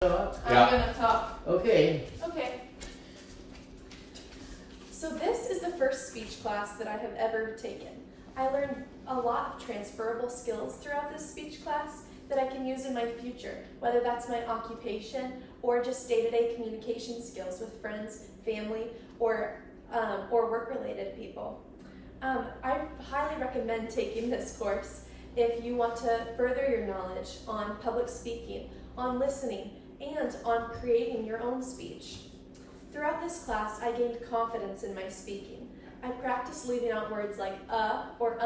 I'm gonna talk. Okay. Okay. So this is the first speech class that I have ever taken. I learned a lot of transferable skills throughout this speech class that I can use in my future, whether that's my occupation or just day-to-day communication skills with friends, family, or work-related people. I highly recommend taking this course if you want to further your knowledge on public speaking, on listening, and on creating your own speech. Throughout this class, I gained confidence in my speaking. I practiced leaving out words like or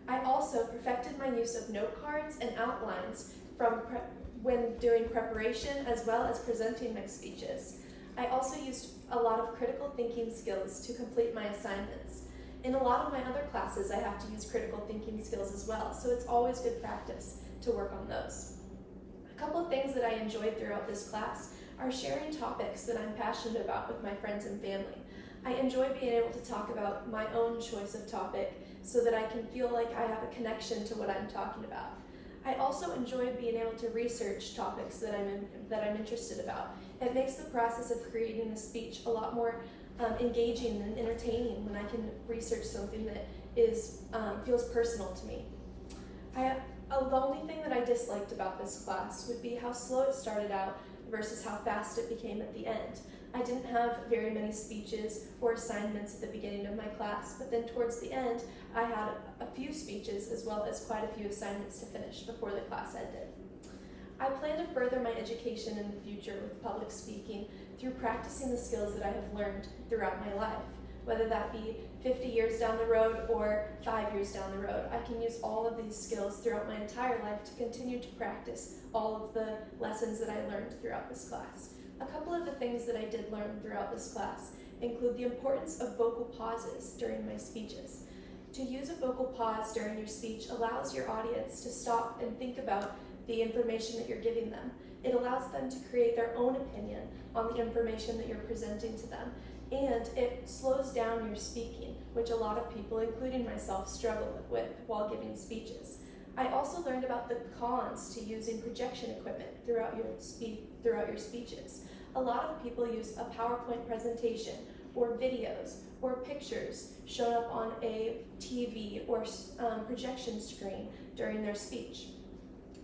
I also perfected my use of note cards and outlines when doing preparation as well as presenting my speeches. I also used a lot of critical thinking skills to complete my assignments. In a lot of my other classes, I have to use critical thinking skills as well, so it's always good practice to work on those. A couple of things that I enjoyed throughout this class are sharing topics that I'm passionate about with my friends and family. I enjoy being able to talk about my own choice of topic so that I can feel like I have a connection to what I'm talking about. I also enjoy being able to research topics that I'm interested about. It makes the process of creating a speech a lot more engaging and entertaining when I can research something that feels personal to me. The only thing that I disliked about this class would be how slow it started out versus how fast it became at the end. I didn't have very many speeches or assignments at the beginning of my class, but then towards the end, I had a few speeches as well as quite a few assignments to finish before the class ended. I plan to further my education in the future with public speaking through practicing the skills that I have learned throughout my life. Whether that be 50 years down the road or 5 years down the road, I can use all of these skills throughout my entire life to continue to practice all of the lessons that I learned throughout this class. A couple of the things that I did learn throughout this class include the importance of vocal pauses during my speeches. To use a vocal pause during your speech allows your audience to stop and think about the information that you're giving them. It allows them to create their own opinion on the information that you're presenting to them. And it slows down your speaking, which a lot of people, including myself, struggle with while giving speeches. I also learned about the cons to using projection equipment throughout your speeches. A lot of people use a PowerPoint presentation or videos or pictures shown up on a TV or projection screen during their speech.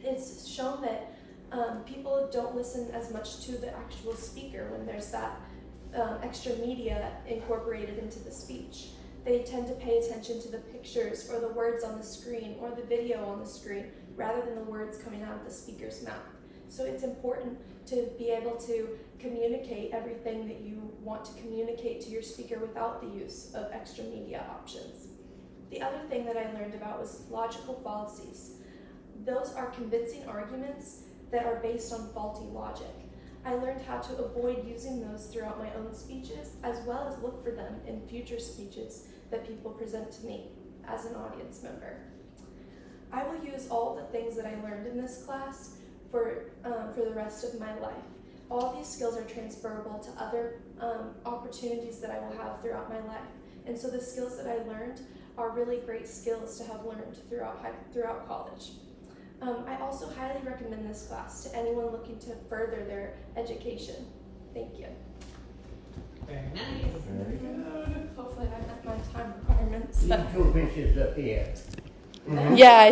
It's shown that people don't listen as much to the actual speaker when there's that extra media incorporated into the speech. They tend to pay attention to the pictures or the words on the screen or the video on the screen rather than the words coming out of the speaker's mouth. So it's important to be able to communicate everything that you want to communicate to your speaker without the use of extra media options. The other thing that I learned about was logical fallacies. Those are convincing arguments that are based on faulty logic. I learned how to avoid using those throughout my own speeches, as well as look for them in future speeches that people present to me as an audience member. I will use all the things that I learned in this class for the rest of my life. All these skills are transferable to other opportunities that I will have throughout my life. And so the skills that I learned are really great skills to have learned throughout college. I also highly recommend this class to anyone looking to further their education. Thank you. Very nice. Very good. Hopefully I met my time requirements. These two pictures up here. Yeah,